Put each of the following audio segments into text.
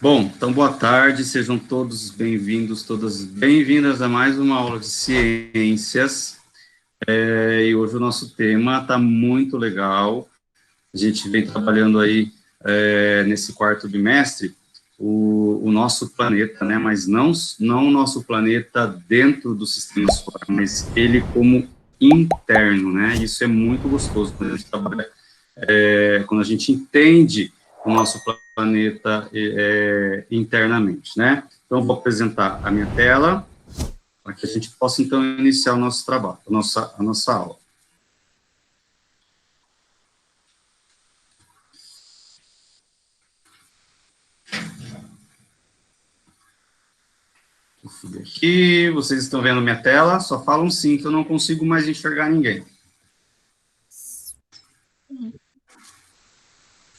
Bom, então boa tarde, sejam todos bem-vindos, todas bem-vindas a mais uma aula de ciências. E hoje o nosso tema está muito legal. A gente vem trabalhando aí nesse quarto bimestre o nosso planeta, né? Mas não o nosso planeta dentro do sistema solar, mas ele como interno, né? Isso é muito gostoso quando a gente trabalha, quando a gente entende o nosso planeta internamente, né? Então, vou apresentar a minha tela, para que a gente possa, então, iniciar o nosso trabalho, a nossa aula. Vou subir aqui, vocês estão vendo minha tela? Só falam sim, que eu não consigo mais enxergar ninguém.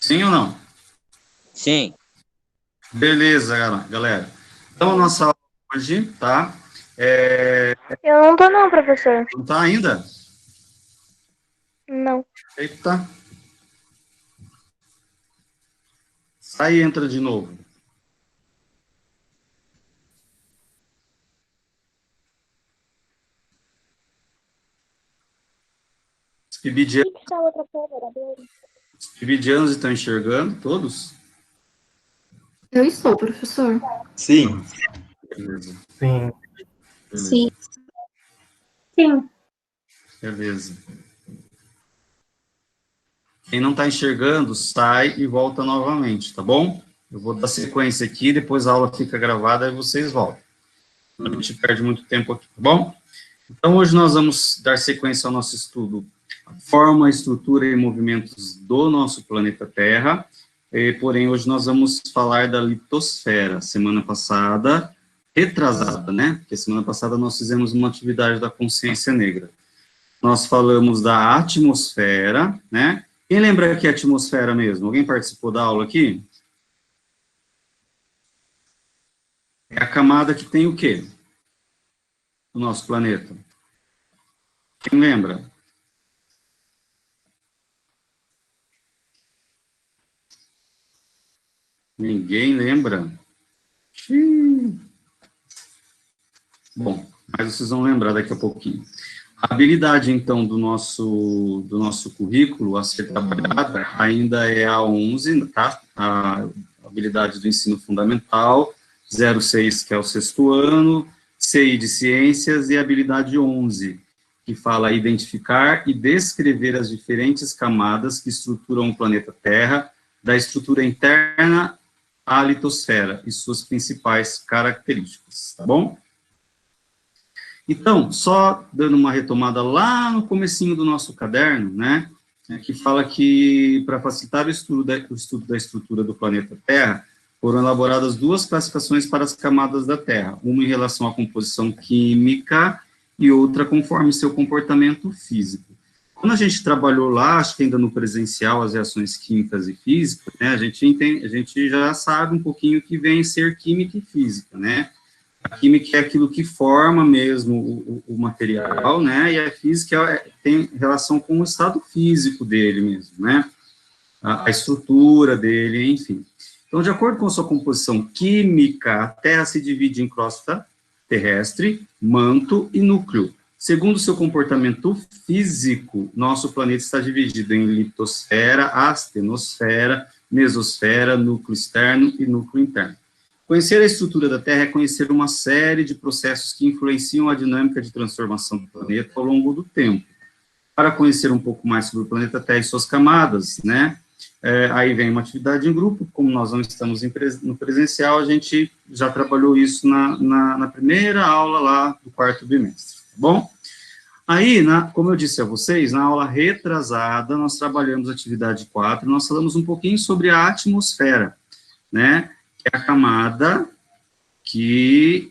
Sim ou não? Sim. Beleza, galera. Então, a nossa aula hoje, tá? Eu não tô não, professor. Não tá ainda? Não. Eita. Sai e entra de novo. Os O que tá a outra câmera dele? pibidianos estão enxergando, todos? Eu estou, professor. Sim. Beleza. Sim. Beleza. Sim. Sim. Beleza. Quem não está enxergando, sai e volta novamente, tá bom? Eu vou dar sequência aqui, depois a aula fica gravada e vocês voltam. A gente perde muito tempo aqui, tá bom? Então, hoje nós vamos dar sequência ao nosso estudo, a forma, estrutura e movimentos do nosso planeta Terra, porém, hoje nós vamos falar da litosfera. Semana passada, retrasada, né? Porque semana passada nós fizemos uma atividade da consciência negra. Nós falamos da atmosfera, né? Quem lembra que é atmosfera mesmo? Alguém participou da aula aqui? É a camada que tem o quê? O nosso planeta. Quem lembra? Ninguém lembra? Bom, mas vocês vão lembrar daqui a pouquinho. A habilidade, então, do nosso currículo a ser trabalhada ainda é a 11, tá? A habilidade do ensino fundamental, 06, que é o sexto ano, CI de ciências, e a habilidade 11, que fala identificar e descrever as diferentes camadas que estruturam o planeta Terra, da estrutura interna à litosfera e suas principais características, tá bom? Então, só dando uma retomada lá no comecinho do nosso caderno, né, que fala que, para facilitar o estudo da estrutura do planeta Terra, foram elaboradas duas classificações para as camadas da Terra, uma em relação à composição química e outra conforme seu comportamento físico. Quando a gente trabalhou lá, acho que ainda no presencial, as reações químicas e físicas, né, a gente já sabe um pouquinho que vem ser química e física, né? A química é aquilo que forma mesmo o material, né, e a física tem relação com o estado físico dele mesmo, né, a estrutura dele, enfim. Então, de acordo com a sua composição química, a Terra se divide em crosta terrestre, manto e núcleo. Segundo seu comportamento físico, nosso planeta está dividido em litosfera, astenosfera, mesosfera, núcleo externo e núcleo interno. Conhecer a estrutura da Terra é conhecer uma série de processos que influenciam a dinâmica de transformação do planeta ao longo do tempo. Para conhecer um pouco mais sobre o planeta Terra e suas camadas, né, aí vem uma atividade em grupo, como nós não estamos no presencial, a gente já trabalhou isso na primeira aula lá do quarto bimestre, tá bom? Aí, como eu disse a vocês, na aula retrasada, nós trabalhamos a atividade 4, nós falamos um pouquinho sobre a atmosfera, né, que é a camada que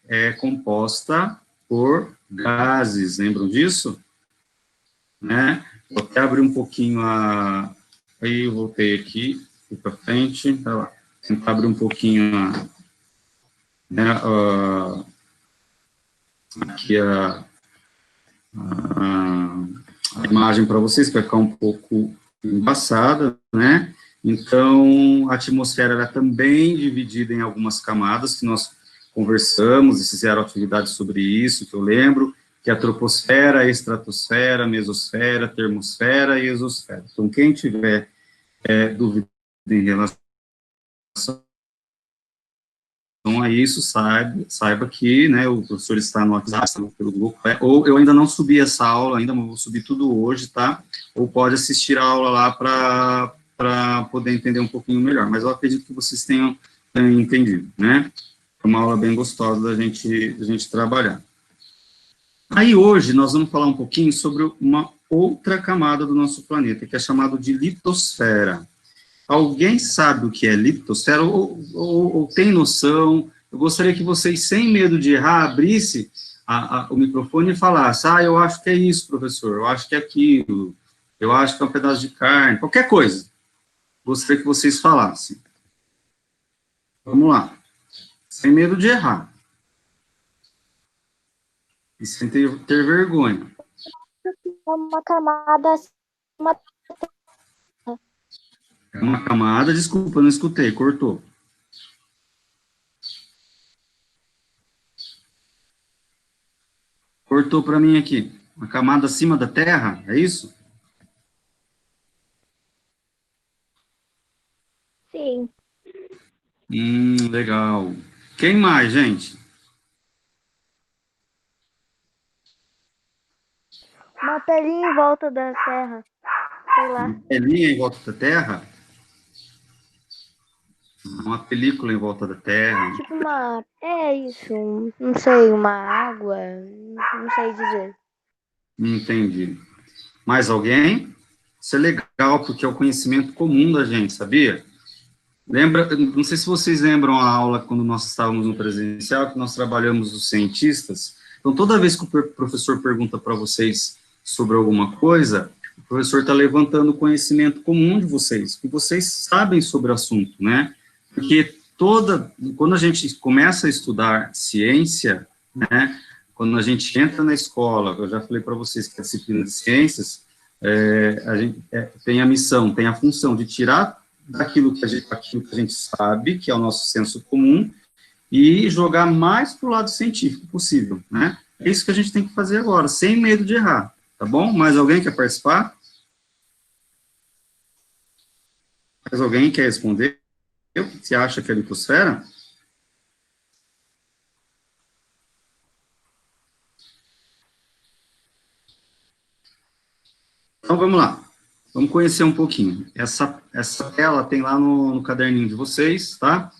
é composta por gases, lembram disso? Né? Vou até abrir um pouquinho aí eu voltei aqui, fui para frente, tá lá. Tentar abrir um pouquinho né, aqui a imagem para vocês, que vai ficar um pouco embaçada, né? Então, a atmosfera ela é também dividida em algumas camadas, que nós conversamos e fizeram atividades sobre isso, que eu lembro, que é a troposfera, a estratosfera, a mesosfera, a termosfera e a exosfera. Então, quem tiver dúvida em relação a isso, saiba que, né, o professor está no WhatsApp, pelo grupo, ou eu ainda não subi essa aula, ainda vou subir tudo hoje, tá? Ou pode assistir a aula lá para poder entender um pouquinho melhor, mas eu acredito que vocês tenham entendido, né? É uma aula bem gostosa da gente trabalhar. Aí hoje nós vamos falar um pouquinho sobre uma outra camada do nosso planeta, que é chamado de litosfera. Alguém sabe o que é litosfera ou tem noção? Eu gostaria que vocês, sem medo de errar, abrissem o microfone e falassem, eu acho que é isso, professor, eu acho que é aquilo, eu acho que é um pedaço de carne, qualquer coisa. Gostaria que vocês falassem. Vamos lá. Sem medo de errar. E sem ter vergonha. Uma camada acima. É uma camada, desculpa, não escutei, cortou. Cortou para mim aqui. Uma camada acima da Terra, é isso? Sim. Legal. Quem mais, gente? Uma telinha em volta da Terra. Sei lá. Telinha em volta da Terra? Uma película em volta da Terra. Tipo uma. É isso. Não sei, uma água. Não sei dizer. Entendi. Mais alguém? Isso é legal, porque é o conhecimento comum da gente, sabia? Lembra, não sei se vocês lembram a aula quando nós estávamos no presencial, que nós trabalhamos os cientistas. Então, toda vez que o professor pergunta para vocês sobre alguma coisa, o professor está levantando o conhecimento comum de vocês, que vocês sabem sobre o assunto, né? Porque quando a gente começa a estudar ciência, né, quando a gente entra na escola, eu já falei para vocês que a disciplina de ciências, a gente tem a missão, tem a função de tirar aquilo que a gente sabe, que é o nosso senso comum, e jogar mais para o lado científico possível, né? É isso que a gente tem que fazer agora, sem medo de errar, tá bom? Mais alguém quer participar? Mais alguém quer responder? Você acha que é litosfera? Então, vamos lá. Vamos conhecer um pouquinho. Essa tela tem lá no caderninho de vocês, tá?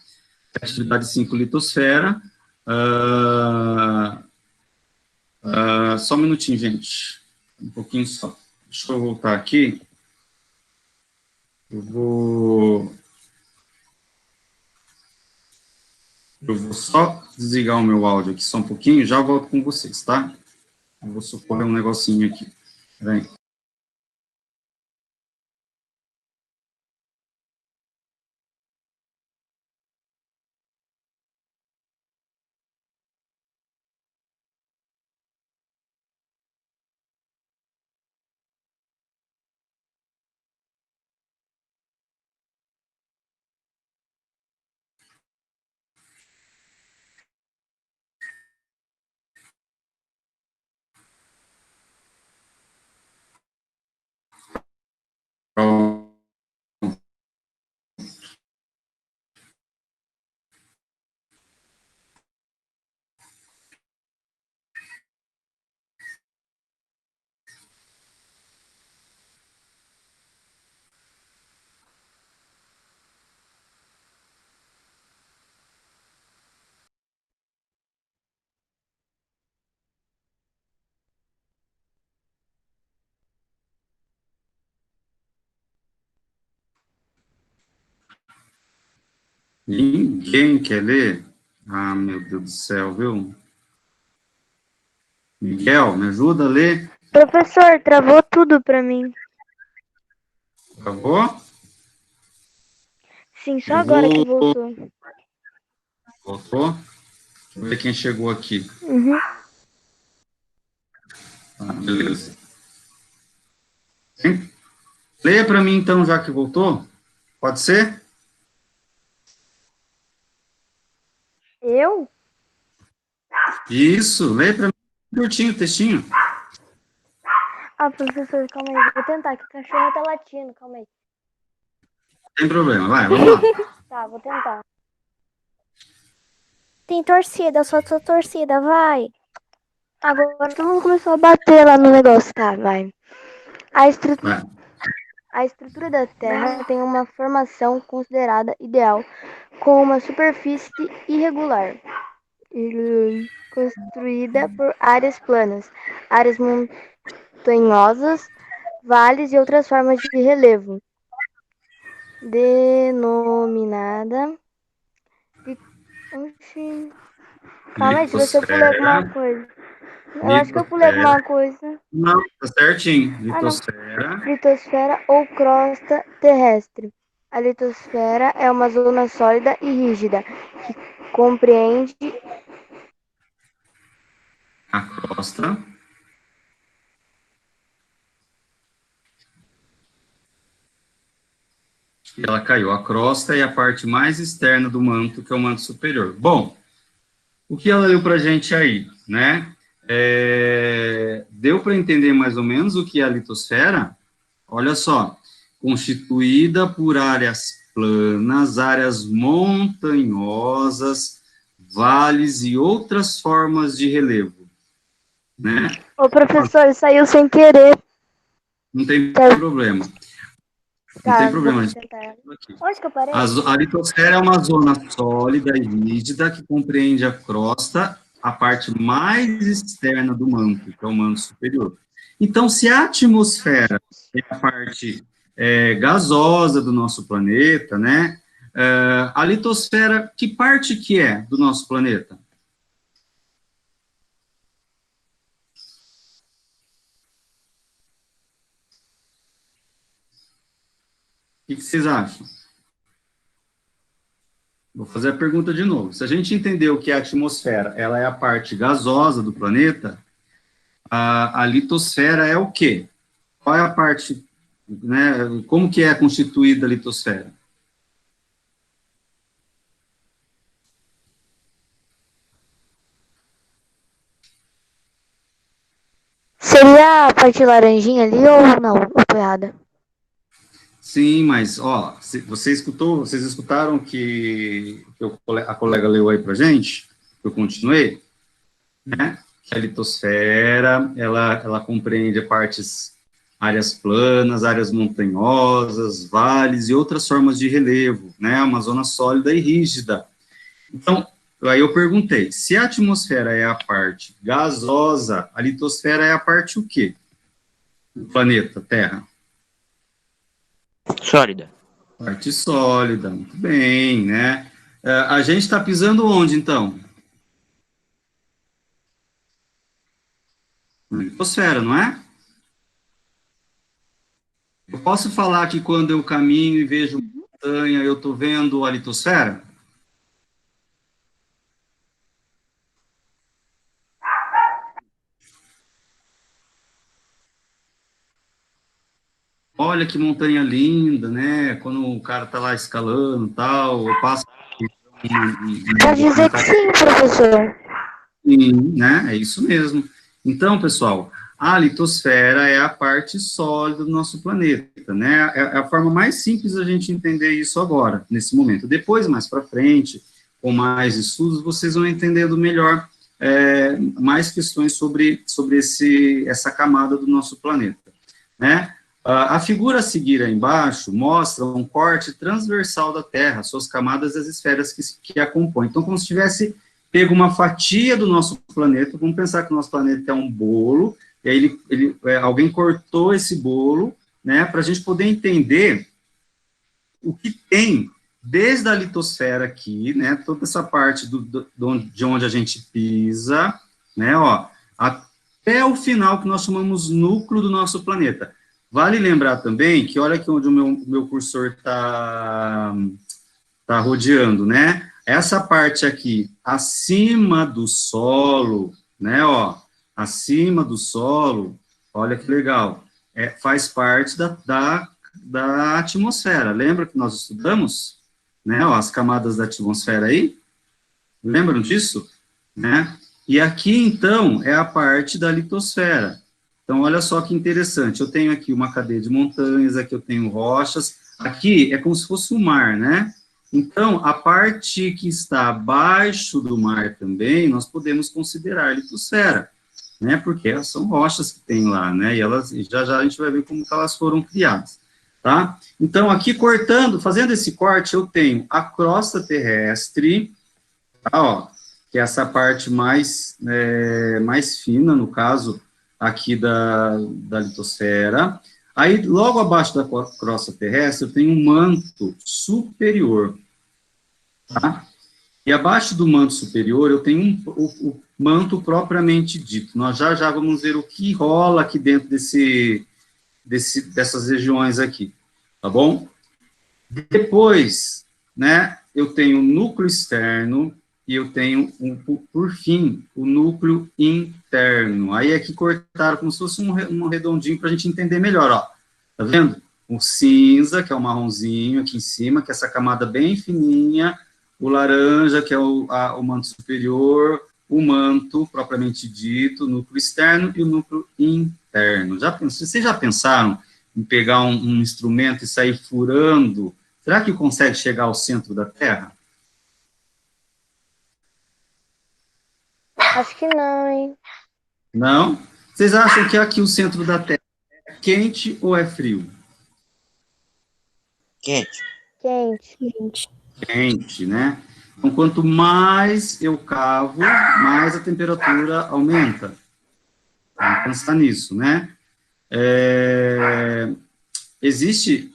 Atividade 5, litosfera. Só um minutinho, gente. Um pouquinho só. Deixa eu voltar aqui. Eu vou só desligar o meu áudio aqui só um pouquinho, já volto com vocês, tá? Eu vou socorrer um negocinho aqui. Peraí. Ninguém quer ler? Ah, meu Deus do céu, viu? Miguel, me ajuda a ler? Professor, travou tudo pra mim. Travou? Sim, só agora que voltou. Voltou? Deixa eu ver quem chegou aqui. Uhum. Beleza. Leia para mim, então, já que voltou. Pode ser? Eu? Isso, lê para mim curtinho o textinho. Ah, professor, calma aí. Vou tentar, que o cachorro tá latindo. Calma aí. Não tem problema, vai, vamos lá. Tá, vou tentar. Tem torcida, eu sou tua torcida, vai. Agora todo mundo começou a bater lá no negócio, tá, vai. A, estru... Vai. a estrutura da Terra tem uma formação considerada ideal, com uma superfície irregular, construída por áreas planas, áreas montanhosas, vales e outras formas de relevo, denominada... Oxi. Calma aí, deixa eu ver se eu pulei alguma coisa. Eu acho que eu pulei Litosfera. alguma coisa. Não, tá certinho. Ah, não. Litosfera. Litosfera ou crosta terrestre. A litosfera é uma zona sólida e rígida que compreende A crosta. E ela caiu. A crosta é a parte mais externa do manto, que é o manto superior. Bom, o que ela leu para a gente aí, né? Deu para entender mais ou menos o que é a litosfera? Olha só, constituída por áreas planas, áreas montanhosas, vales e outras formas de relevo, né? Ô, professor, saiu sem querer. Não tem Tá. problema. Não Tá, tem vou problema. tentar. Onde que eu parei? A litosfera é uma zona sólida e rígida que compreende a crosta, a parte mais externa do manto, que é o manto superior. Então, se a atmosfera é a parte gasosa do nosso planeta, né? A litosfera, que parte que é do nosso planeta? O que vocês acham? Vou fazer a pergunta de novo. Se a gente entendeu que a atmosfera ela é a parte gasosa do planeta, a litosfera é o quê? Qual é a parte, né, como que é constituída a litosfera? Seria a parte laranjinha ali ou não? Eu tô errada. Sim, mas, ó, vocês escutaram a colega leu aí pra gente? Eu continuei, né? Que a litosfera, ela compreende áreas planas, áreas montanhosas, vales e outras formas de relevo, né? Uma zona sólida e rígida. Então, aí eu perguntei, se a atmosfera é a parte gasosa, a litosfera é a parte o quê? Do planeta Terra? Sólida. Parte sólida, muito bem, né? A gente está pisando onde, então? Na litosfera, não é? Eu posso falar que quando eu caminho e vejo montanha, eu estou vendo a litosfera? Olha que montanha linda, né? Quando o cara está lá escalando e tal, eu passo... Pode dizer que sim, professor. Sim, né? É isso mesmo. Então, pessoal, a litosfera é a parte sólida do nosso planeta, né? É a forma mais simples da gente entender isso agora, nesse momento. Depois, mais para frente, com mais estudos, vocês vão entendendo melhor mais questões sobre essa camada do nosso planeta, né? A figura a seguir aí embaixo mostra um corte transversal da Terra, suas camadas e as esferas que a compõem. Então, como se tivesse pego uma fatia do nosso planeta, vamos pensar que o nosso planeta é um bolo, e aí alguém cortou esse bolo, né, para a gente poder entender o que tem desde a litosfera aqui, né, toda essa parte de onde a gente pisa, né, ó, até o final que nós chamamos núcleo do nosso planeta. Vale lembrar também que olha aqui onde o meu cursor está rodeando, né? Essa parte aqui, acima do solo, né, ó, acima do solo, olha que legal, faz parte da atmosfera. Lembra que nós estudamos, né, ó, as camadas da atmosfera aí? Lembram disso? Né? E aqui, então, é a parte da litosfera. Então, olha só que interessante. Eu tenho aqui uma cadeia de montanhas, aqui eu tenho rochas. Aqui é como se fosse o mar, né? Então, a parte que está abaixo do mar também, nós podemos considerar litosfera, né? Porque são rochas que tem lá, né? E elas, já a gente vai ver como que elas foram criadas, tá? Então, aqui cortando, fazendo esse corte, eu tenho a crosta terrestre, tá, ó, que é essa parte mais fina, no caso, aqui da litosfera. Aí, logo abaixo da crosta terrestre, eu tenho um manto superior, tá? E abaixo do manto superior, eu tenho o manto propriamente dito. Nós já vamos ver o que rola aqui dentro dessas regiões aqui, tá bom? Depois, né, eu tenho o núcleo externo e eu tenho, por fim, o núcleo interno. Aí aqui cortaram como se fosse um redondinho para a gente entender melhor, ó. Tá vendo? O cinza, que é o marronzinho aqui em cima, que é essa camada bem fininha, o laranja, que é o manto superior, o manto, propriamente dito, o núcleo externo e o núcleo interno. Vocês já pensaram em pegar um instrumento e sair furando? Será que consegue chegar ao centro da Terra? Acho que não, hein? Não? Vocês acham que aqui o centro da Terra é quente ou é frio? Quente. Quente. Quente, né? Então, quanto mais eu cavo, mais a temperatura aumenta. Vamos pensar nisso, né? Existe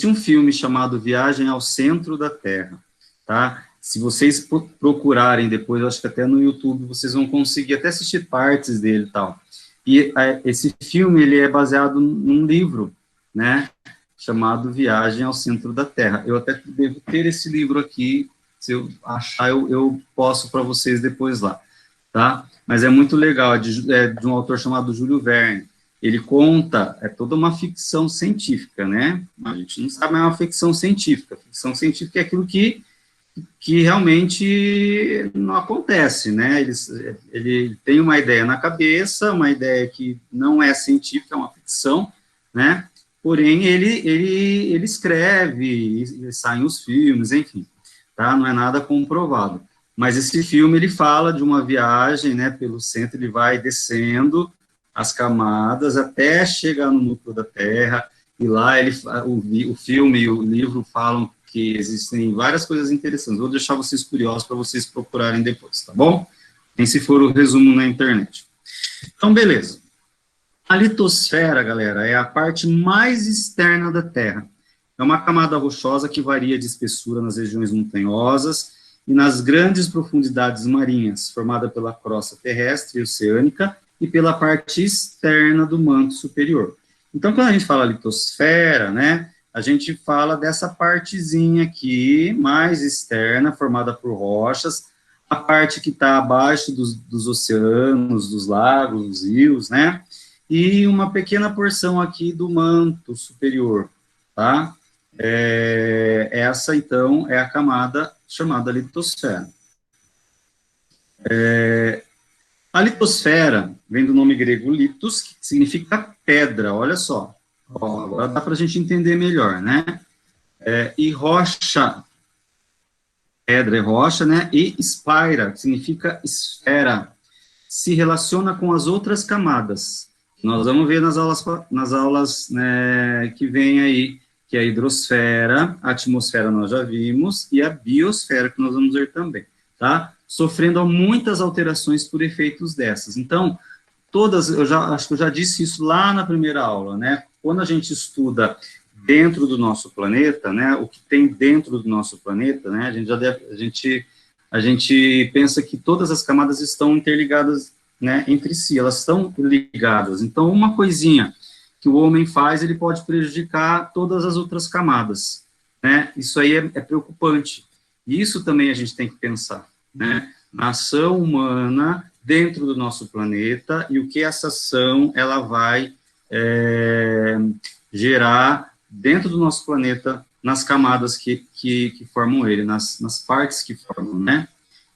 um filme chamado Viagem ao Centro da Terra, tá? Se vocês procurarem depois, eu acho que até no YouTube, vocês vão conseguir até assistir partes dele e tal. E esse filme, ele é baseado num livro, né? Chamado Viagem ao Centro da Terra. Eu até devo ter esse livro aqui, se eu achar, eu posto para vocês depois lá, tá? Mas é muito legal, é de um autor chamado Júlio Verne. Ele conta, é toda uma ficção científica, né? A gente não sabe, mas é uma ficção científica. Ficção científica é aquilo que realmente não acontece, né? Ele tem uma ideia na cabeça, uma ideia que não é científica, é uma ficção, né? Porém, ele escreve, e saem os filmes, enfim, tá? Não é nada comprovado. Mas esse filme, ele fala de uma viagem, né, pelo centro, ele vai descendo as camadas até chegar no núcleo da Terra, e lá o filme e o livro falam que existem várias coisas interessantes. Vou deixar vocês curiosos para vocês procurarem depois, tá bom? Nem se for o resumo na internet. Então, beleza. A litosfera, galera, é a parte mais externa da Terra. É uma camada rochosa que varia de espessura nas regiões montanhosas e nas grandes profundidades marinhas, formada pela crosta terrestre e oceânica e pela parte externa do manto superior. Então, quando a gente fala litosfera, né, a gente fala dessa partezinha aqui, mais externa, formada por rochas, a parte que está abaixo dos oceanos, dos lagos, dos rios, né, e uma pequena porção aqui do manto superior, tá? Essa, então, é a camada chamada litosfera. A litosfera vem do nome grego litos, que significa pedra, olha só. Ó, agora dá para a gente entender melhor, né? E rocha, pedra é rocha, né? E sphaira, que significa esfera, se relaciona com as outras camadas. Nós vamos ver nas aulas né, que vem aí, que é a hidrosfera, a atmosfera nós já vimos, e a biosfera, que nós vamos ver também, tá? Sofrendo muitas alterações por efeitos dessas. Então, acho que eu já disse isso lá na primeira aula, né? Quando a gente estuda dentro do nosso planeta, né, o que tem dentro do nosso planeta, né, a gente pensa que todas as camadas estão interligadas, né, entre si, elas estão ligadas. Então, uma coisinha que o homem faz, ele pode prejudicar todas as outras camadas, né? Isso aí é preocupante. E isso também a gente tem que pensar, né? Na ação humana dentro do nosso planeta e o que essa ação ela vai gerar dentro do nosso planeta, nas camadas que formam ele, nas partes que formam, né?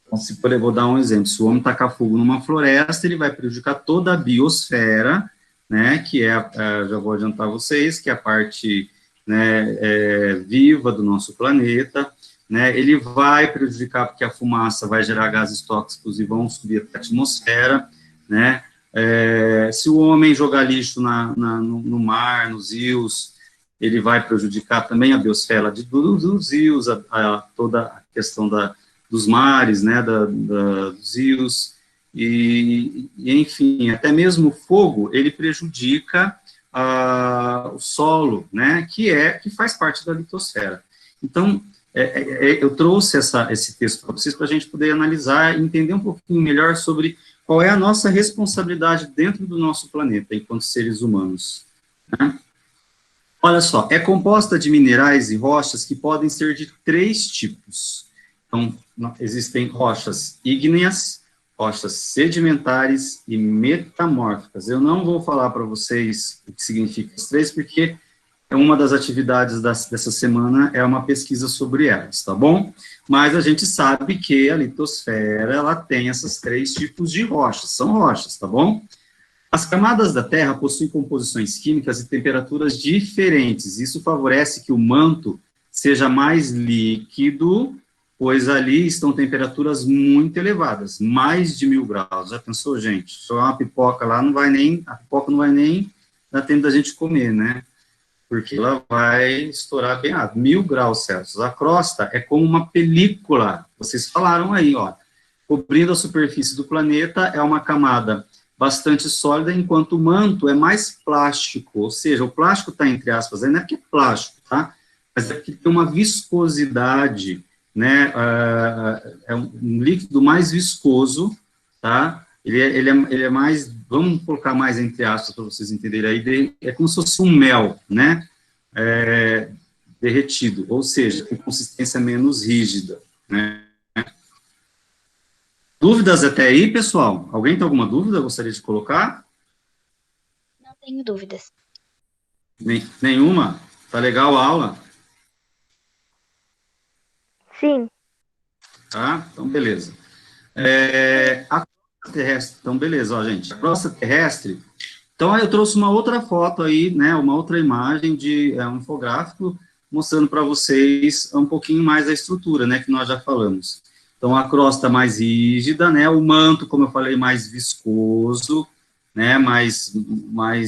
Então, se eu vou dar um exemplo, se o homem tacar fogo numa floresta, ele vai prejudicar toda a biosfera, né, que já vou adiantar vocês, que é a parte, né, viva do nosso planeta, né, ele vai prejudicar porque a fumaça vai gerar gases tóxicos e vão subir a atmosfera, né, se o homem jogar lixo no mar, nos rios, ele vai prejudicar também a biosfera dos rios, toda a questão dos mares, né, dos rios, e, enfim, até mesmo o fogo, ele prejudica o solo, né, que faz parte da litosfera. Então, eu trouxe esse texto para vocês, para a gente poder analisar e entender um pouquinho melhor sobre qual é a nossa responsabilidade dentro do nosso planeta, enquanto seres humanos, né? Olha só, é composta de minerais e rochas que podem ser de 3 tipos. Então, existem rochas ígneas, rochas sedimentares e metamórficas. Eu não vou falar para vocês o que significa os 3, porque uma das atividades dessa semana é uma pesquisa sobre elas, tá bom? Mas a gente sabe que a litosfera, ela tem esses 3 tipos de rochas, são rochas, tá bom? As camadas da Terra possuem composições químicas e temperaturas diferentes. Isso favorece que o manto seja mais líquido, pois ali estão temperaturas muito elevadas, mais de 1000 graus. Já pensou, gente? Só uma pipoca lá, a pipoca não vai nem dar tempo da gente comer, né? Porque ela vai estourar bem alto, 1000 graus Celsius. A crosta é como uma película, vocês falaram aí, ó, cobrindo a superfície do planeta, é uma camada bastante sólida, enquanto o manto é mais plástico, ou seja, o plástico está entre aspas, aí não é porque é plástico, tá? Mas é porque tem uma viscosidade, né, é um líquido mais viscoso, tá? Ele é mais, vamos colocar mais entre aspas para vocês entenderem aí, é como se fosse um mel, né, derretido, ou seja, tem consistência menos rígida, né. Dúvidas até aí, pessoal? Alguém tem alguma dúvida? Gostaria de colocar? Não tenho dúvidas. Nenhuma? Tá legal a aula? Sim. Tá? Então, beleza. A crosta terrestre, então, beleza, ó, gente. A crosta terrestre, então, eu trouxe uma outra foto aí, né, uma outra imagem de um infográfico mostrando para vocês um pouquinho mais da estrutura, né, que nós já falamos. Então, a crosta mais rígida, né, o manto, como eu falei, mais viscoso, né, mais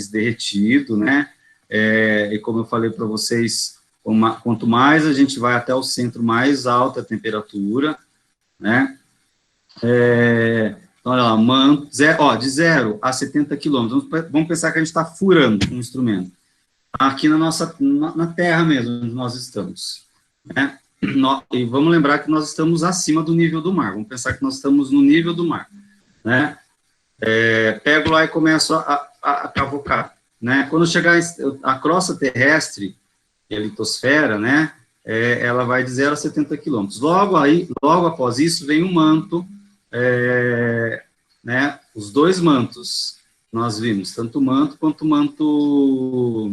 derretido, né, e como eu falei para vocês, quanto mais a gente vai até o centro, mais alta a temperatura, né, então, olha lá, manto, de 0 a 70 quilômetros, vamos pensar que a gente está furando um instrumento, aqui na Terra mesmo, onde nós estamos, né, e vamos lembrar que nós estamos acima do nível do mar, vamos pensar que nós estamos no nível do mar, né, pego lá e começo a cavocar, né, quando chegar a crosta terrestre, a litosfera, né, ela vai de 0 a 70 quilômetros, logo após isso vem um manto, né, os 2 mantos, nós vimos, tanto o manto quanto o manto,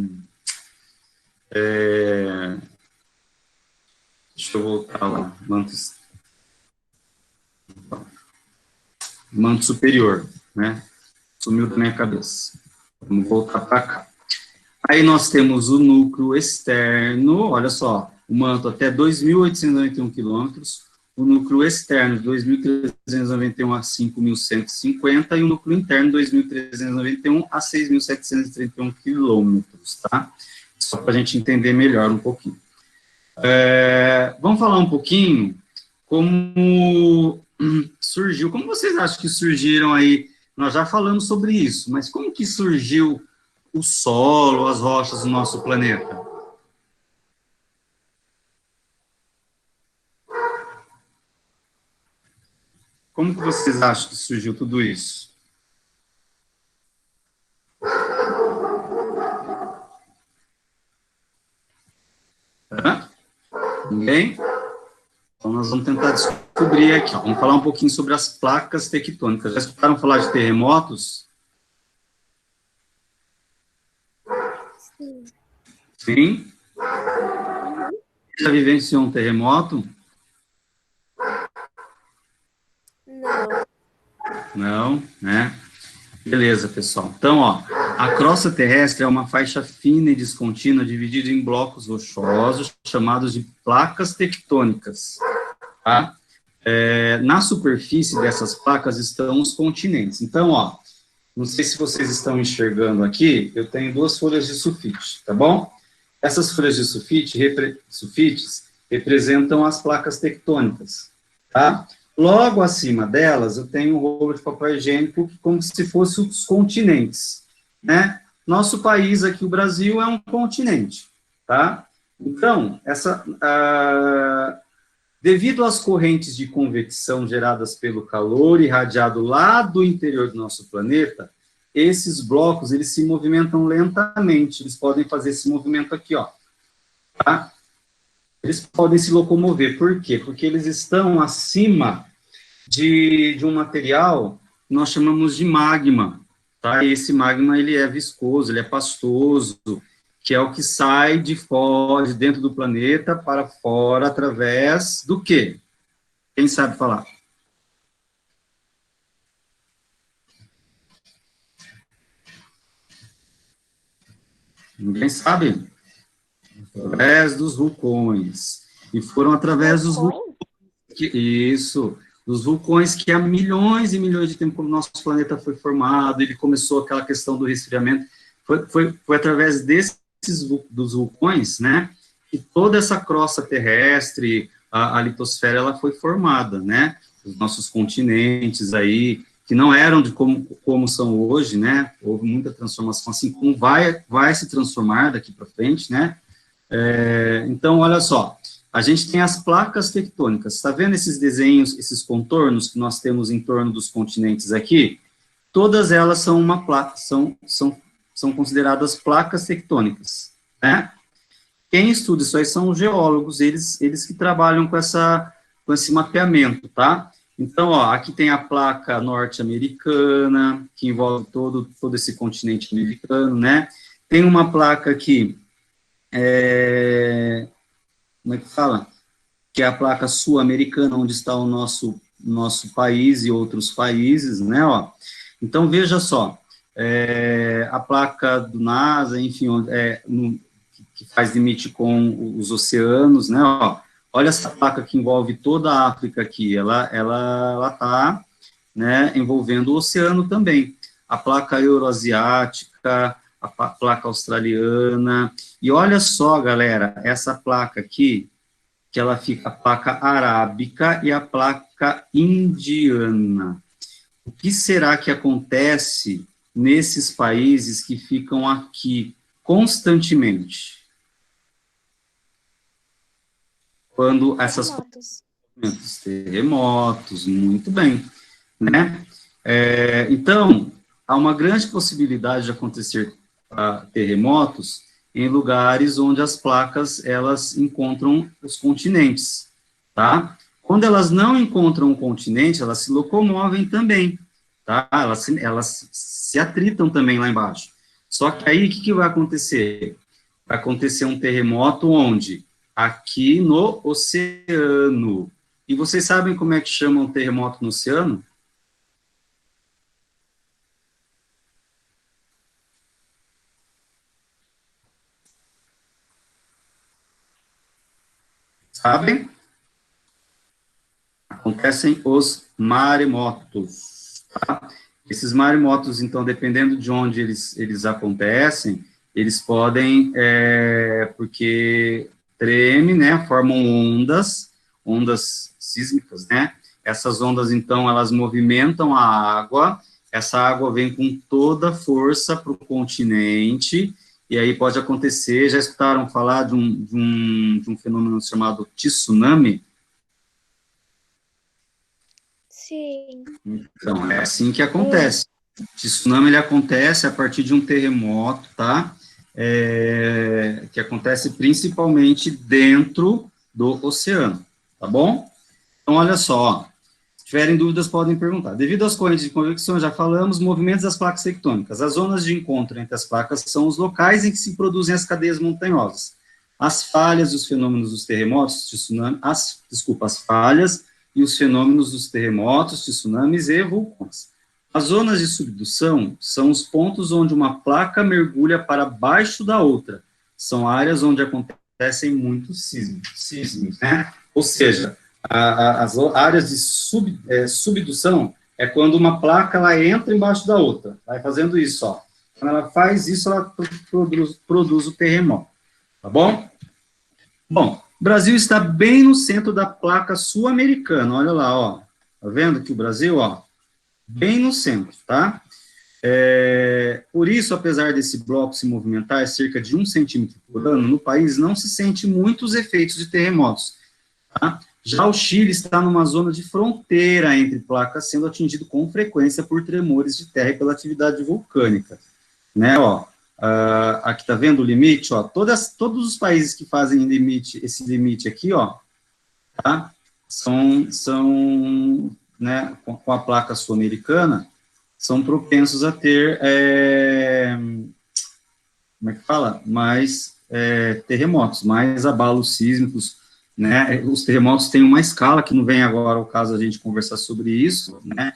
deixa eu voltar lá, manto superior, né, sumiu da minha cabeça, vamos voltar para cá. Aí nós temos o núcleo externo, olha só, o manto até 2.891 quilômetros, o núcleo externo de 2.391 a 5.150 e o núcleo interno de 2.391 a 6.731 quilômetros, tá? Só para a gente entender melhor um pouquinho. Vamos falar um pouquinho como surgiu, como vocês acham que surgiram aí, nós já falamos sobre isso, mas como que surgiu o solo, as rochas do nosso planeta? Como que vocês acham que surgiu tudo isso? Ninguém? Então, nós vamos tentar descobrir aqui, ó. Vamos falar um pouquinho sobre as placas tectônicas. Já escutaram falar de terremotos? Sim. Sim? Já vivenciou um terremoto? Não. Não, né? Beleza, pessoal. Então, ó, a crosta terrestre é uma faixa fina e descontínua dividida em blocos rochosos, chamados de placas tectônicas, tá? Na superfície dessas placas estão os continentes. Então, ó, não sei se vocês estão enxergando aqui, eu tenho 2 folhas de sulfite, tá bom? Essas folhas de sulfites representam as placas tectônicas, tá? Logo acima delas, eu tenho um rolo de papel higiênico como se fossem os continentes, né? Nosso país aqui, o Brasil, é um continente, tá? Então, devido às correntes de convecção geradas pelo calor irradiado lá do interior do nosso planeta, esses blocos, eles se movimentam lentamente, eles podem fazer esse movimento aqui, ó, tá? Eles podem se locomover, por quê? Porque eles estão acima de um material que nós chamamos de magma, tá? E esse magma, ele é viscoso, ele é pastoso, que é o que sai de fora, de dentro do planeta para fora, através do quê? Quem sabe falar? Ninguém sabe? Através dos vulcões. E foram através dos vulcões. Isso, dos vulcões que há milhões e milhões de tempo, quando o nosso planeta foi formado, ele começou aquela questão do resfriamento, foi através dos vulcões, né, que toda essa crosta terrestre, a litosfera, ela foi formada, né, os nossos continentes aí, que não eram de como são hoje, né, houve muita transformação, assim como vai se transformar daqui para frente, né. Então, olha só, a gente tem as placas tectônicas, está vendo esses desenhos, esses contornos que nós temos em torno dos continentes aqui? Todas elas são uma placa, são consideradas placas tectônicas, né? Quem estuda isso aí são os geólogos, eles que trabalham com esse mapeamento, tá? Então, ó, aqui tem a placa norte-americana, que envolve todo esse continente americano, né? Tem uma placa aqui, como é que fala? Que é a placa sul-americana, onde está o nosso país e outros países, né, ó. Então, veja só, a placa do NASA, enfim, que faz limite com os oceanos, né, ó. Olha essa placa que envolve toda a África aqui, ela está, né, envolvendo o oceano também. A placa euroasiática, a placa australiana, e olha só, galera, essa placa aqui, que ela fica a placa arábica e a placa indiana. O que será que acontece nesses países que ficam aqui constantemente? Quando essas terremotos, muito bem, né? Então, há uma grande possibilidade de acontecer terremotos em lugares onde as placas, elas encontram os continentes, tá? Quando elas não encontram o continente, elas se locomovem também, tá? Elas se atritam também lá embaixo. Só que aí, o que vai acontecer? Vai acontecer um terremoto onde? Aqui no oceano. E vocês sabem como é que chama um terremoto no oceano? Sabem? Acontecem os maremotos, tá? Esses maremotos, então, dependendo de onde eles acontecem, eles podem, porque treme, né, formam ondas sísmicas, né? Essas ondas, então, elas movimentam a água, essa água vem com toda a força para o continente, e aí pode acontecer, já escutaram falar de um fenômeno chamado tsunami? Sim. Então, é assim que acontece. O tsunami, ele acontece a partir de um terremoto, tá? Que acontece principalmente dentro do oceano, tá bom? Então, olha só, se tiverem dúvidas, podem perguntar. Devido às correntes de convecção, já falamos, movimentos das placas tectônicas. As zonas de encontro entre as placas são os locais em que se produzem as cadeias montanhosas. as falhas e os fenômenos dos terremotos, de tsunami, as falhas e os fenômenos dos terremotos, de tsunamis e vulcões. As zonas de subdução são os pontos onde uma placa mergulha para baixo da outra. São áreas onde acontecem muitos sismos, né? Ou seja, as áreas de subdução é quando uma placa ela entra embaixo da outra. Vai fazendo isso, ó. Quando ela faz isso, ela produz o terremoto. Tá bom? Bom, o Brasil está bem no centro da placa sul-americana. Olha lá, ó. Tá vendo que o Brasil, ó, bem no centro, tá? Por isso, apesar desse bloco se movimentar cerca de 1 centímetro por ano, no país não se sente muitos efeitos de terremotos, tá? Já o Chile está numa zona de fronteira entre placas, sendo atingido com frequência por tremores de terra e pela atividade vulcânica, né, ó. Aqui tá vendo o limite, ó, todos os países que fazem esse limite aqui, ó, tá, são né, com a placa sul-americana, são propensos a ter, como é que fala? Mais terremotos, mais abalos sísmicos, né? Os terremotos têm uma escala, que não vem agora o caso a gente conversar sobre isso, né?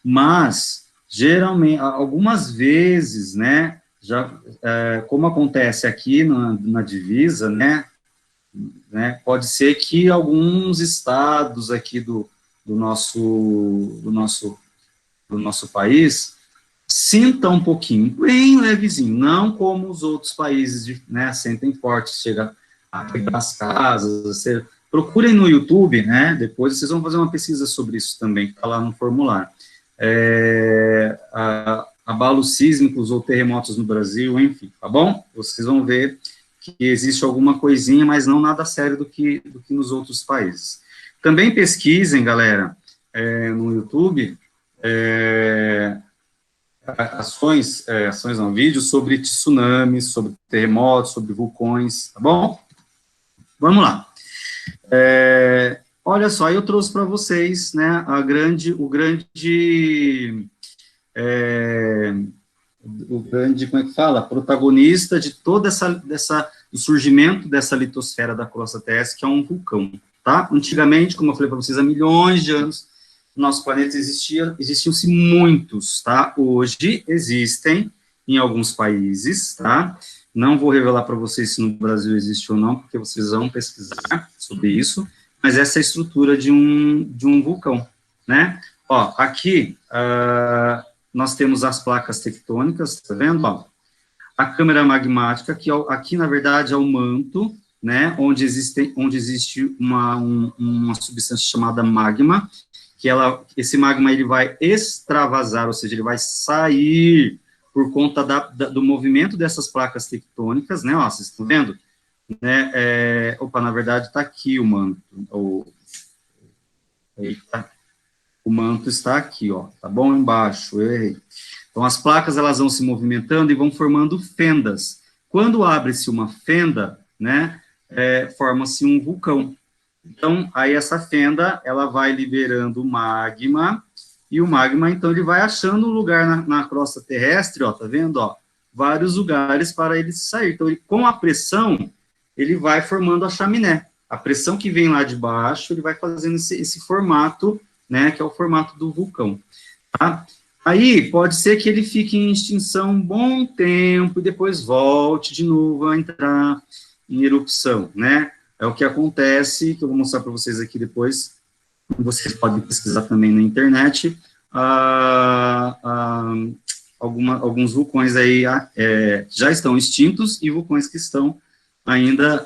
Mas, geralmente, algumas vezes, né, como acontece aqui na divisa, né, pode ser que alguns estados aqui do nosso país sintam um pouquinho, bem levezinho, não como os outros países, né, sentem forte, chega a quebrar as casas. Procurem no YouTube, né, depois vocês vão fazer uma pesquisa sobre isso também, que está lá no formulário. Abalos sísmicos ou terremotos no Brasil, enfim, tá bom? Vocês vão ver que existe alguma coisinha, mas não nada sério do que nos outros países. Também pesquisem, galera, no YouTube, vídeos sobre tsunamis, sobre terremotos, sobre vulcões, tá bom? Vamos lá. Olha só, eu trouxe para vocês, né, o grande, como é que fala? Protagonista de toda o surgimento dessa litosfera da crosta terrestre, que é um vulcão, tá? Antigamente, como eu falei para vocês, há milhões de anos, no nosso planeta existiam-se muitos, tá? Hoje existem em alguns países, tá? Não vou revelar para vocês se no Brasil existe ou não, porque vocês vão pesquisar sobre isso, mas essa é a estrutura de um vulcão, né? Ó, aqui, nós temos as placas tectônicas, tá vendo? Ó, a câmara magmática, que aqui, na verdade, é o manto, né, onde existe uma substância chamada magma, que esse magma ele vai extravasar, ou seja, ele vai sair por conta do movimento dessas placas tectônicas, né, ó, vocês estão vendo? Né, na verdade, está aqui o manto, o manto está aqui, ó, tá bom? Embaixo, eu errei. Então, as placas, elas vão se movimentando e vão formando fendas. Quando abre-se uma fenda, né, forma-se um vulcão. Então, aí essa fenda, ela vai liberando magma, e o magma, então, ele vai achando um lugar na crosta terrestre, ó, tá vendo, ó, vários lugares para ele sair. Então, com a pressão, ele vai formando a chaminé. A pressão que vem lá de baixo, ele vai fazendo esse formato, né, que é o formato do vulcão, tá? Aí, pode ser que ele fique em extinção um bom tempo, e depois volte de novo a entrar em erupção, né? É o que acontece, que eu vou mostrar para vocês aqui depois, vocês podem pesquisar também na internet, alguns vulcões aí já estão extintos, e vulcões que estão ainda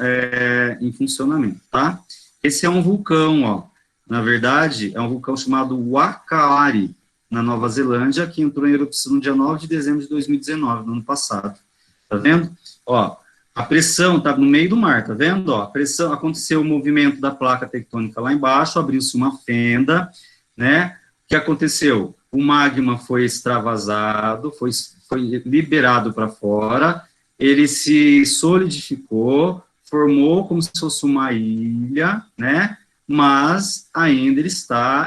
em funcionamento, tá? Esse é um vulcão, ó, na verdade, é um vulcão chamado Wakaari, na Nova Zelândia, que entrou em erupção no dia 9 de dezembro de 2019, no ano passado, tá vendo? Ó, a pressão está no meio do mar, tá vendo? Ó, a pressão, aconteceu o movimento da placa tectônica lá embaixo, abriu-se uma fenda, né? O que aconteceu? O magma foi extravasado, foi liberado para fora, ele se solidificou, formou como se fosse uma ilha, né? Mas ainda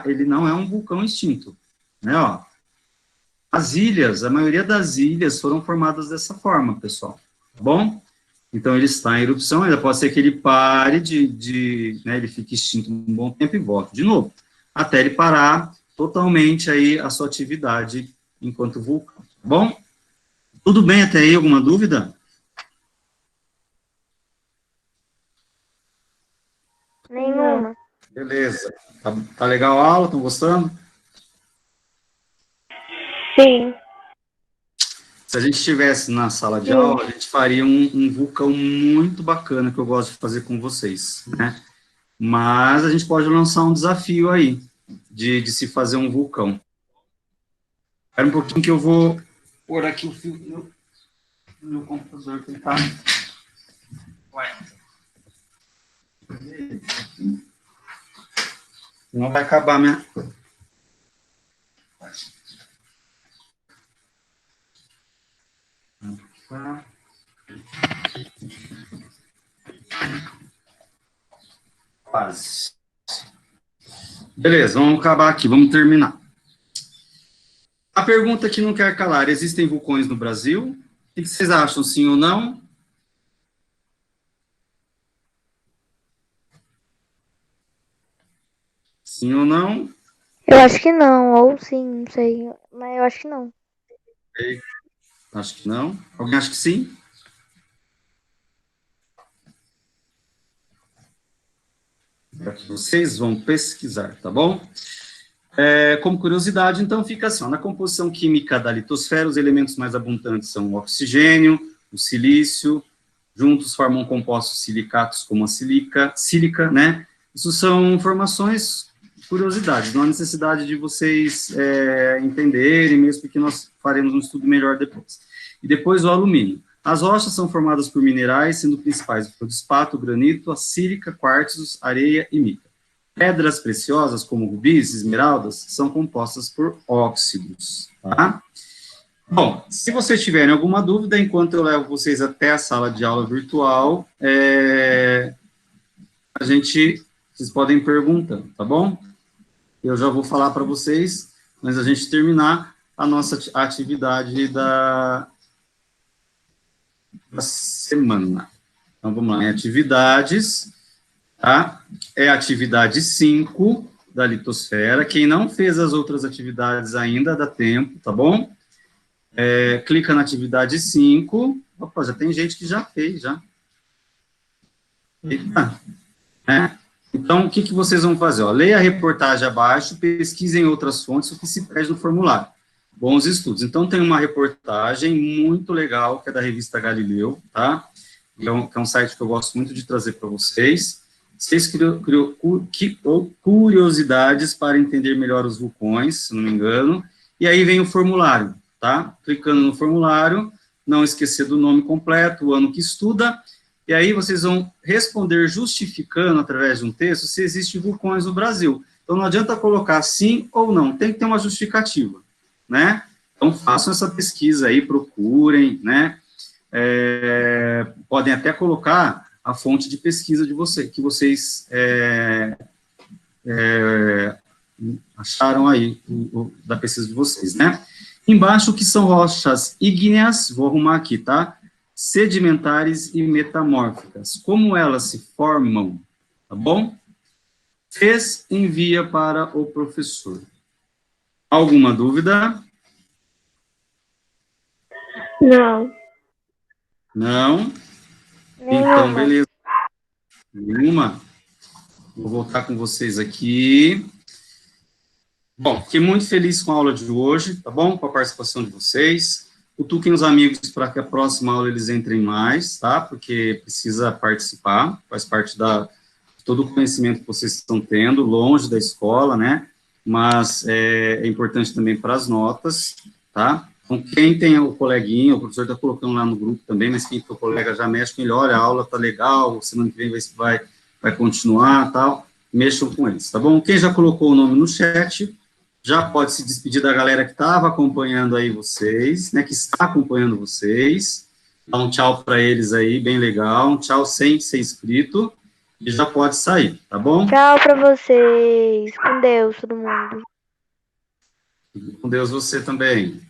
ele não é um vulcão extinto, né? Ó, as ilhas, a maioria das ilhas foram formadas dessa forma, pessoal, tá bom? Então, ele está em erupção, ainda pode ser que ele pare né, ele fique extinto um bom tempo e volte de novo, até ele parar totalmente aí a sua atividade enquanto vulcão, tá bom? Tudo bem até aí, alguma dúvida? Nenhuma. Beleza. Tá legal a aula? Estão gostando? Sim. Se a gente estivesse na sala de aula, a gente faria um vulcão muito bacana, que eu gosto de fazer com vocês, né? Mas a gente pode lançar um desafio aí, de se fazer um vulcão. Espera um pouquinho que eu vou pôr aqui o fio do meu computador, que ele tá... Ué. Não vai acabar minha... Quase. Beleza, vamos acabar aqui, vamos terminar. A pergunta que não quer calar: existem vulcões no Brasil? O que vocês acham, sim ou não? Sim ou não? Eu acho que não, ou sim, não sei. Mas eu acho que não. Acho que não. Alguém acha que sim? Vocês vão pesquisar, tá bom? Como curiosidade, então, fica assim, ó, na composição química da litosfera, os elementos mais abundantes são o oxigênio, o silício, juntos formam compostos silicatos como a sílica, né? Isso são informações, curiosidades, não há necessidade de vocês entenderem, mesmo porque nós faremos um estudo melhor depois. E depois o alumínio. As rochas são formadas por minerais, sendo principais o feldespato, o granito, a sílica, quartzos, areia e mica. Pedras preciosas, como rubis, esmeraldas, são compostas por óxidos, tá? Bom, se vocês tiverem alguma dúvida, enquanto eu levo vocês até a sala de aula virtual, vocês podem perguntar, tá bom? Eu já vou falar para vocês, mas a gente terminar a nossa atividade da semana. Então, vamos lá, em atividades, tá? É a atividade 5 da litosfera. Quem não fez as outras atividades ainda, dá tempo, tá bom? Clica na atividade 5. Opa, já tem gente que já fez, já. Eita. Então, o que vocês vão fazer? Ó, leia a reportagem abaixo, pesquisem outras fontes, o que se pede no formulário. Bons estudos. Então, tem uma reportagem muito legal, que é da revista Galileu, tá? Que é um site que eu gosto muito de trazer para vocês. 6 curiosidades para entender melhor os vulcões, se não me engano. E aí vem o formulário, tá? Clicando no formulário, não esquecer do nome completo, o ano que estuda, e aí vocês vão responder justificando, através de um texto, se existem vulcões no Brasil. Então, não adianta colocar sim ou não, tem que ter uma justificativa, né? Então, façam essa pesquisa aí, procurem, né? Podem até colocar a fonte de pesquisa de vocês, que vocês acharam aí, da pesquisa de vocês, né? Embaixo, que são rochas ígneas, vou arrumar aqui, tá? Sedimentares e metamórficas. Como elas se formam, tá bom? Envia para o professor. Alguma dúvida? Não. Não? Então, beleza. Nenhuma? Vou voltar com vocês aqui. Bom, fiquei muito feliz com a aula de hoje, tá bom? Com a participação de vocês. Cutuquem os amigos para que a próxima aula eles entrem mais, tá? Porque precisa participar, faz parte de todo o conhecimento que vocês estão tendo, longe da escola, né? Mas é importante também para as notas, tá? Então, quem tem o coleguinha, o professor está colocando lá no grupo também, mas quem for colega já mexe com ele, olha, a aula tá legal, semana que vem vai continuar, tal, mexam com eles, tá bom? Quem já colocou o nome no chat, já pode se despedir da galera que estava acompanhando aí vocês, né, que está acompanhando vocês, dá um tchau para eles aí, bem legal, um tchau sem ser inscrito, e já pode sair, tá bom? Tchau pra vocês. Com Deus, todo mundo. Com Deus você também.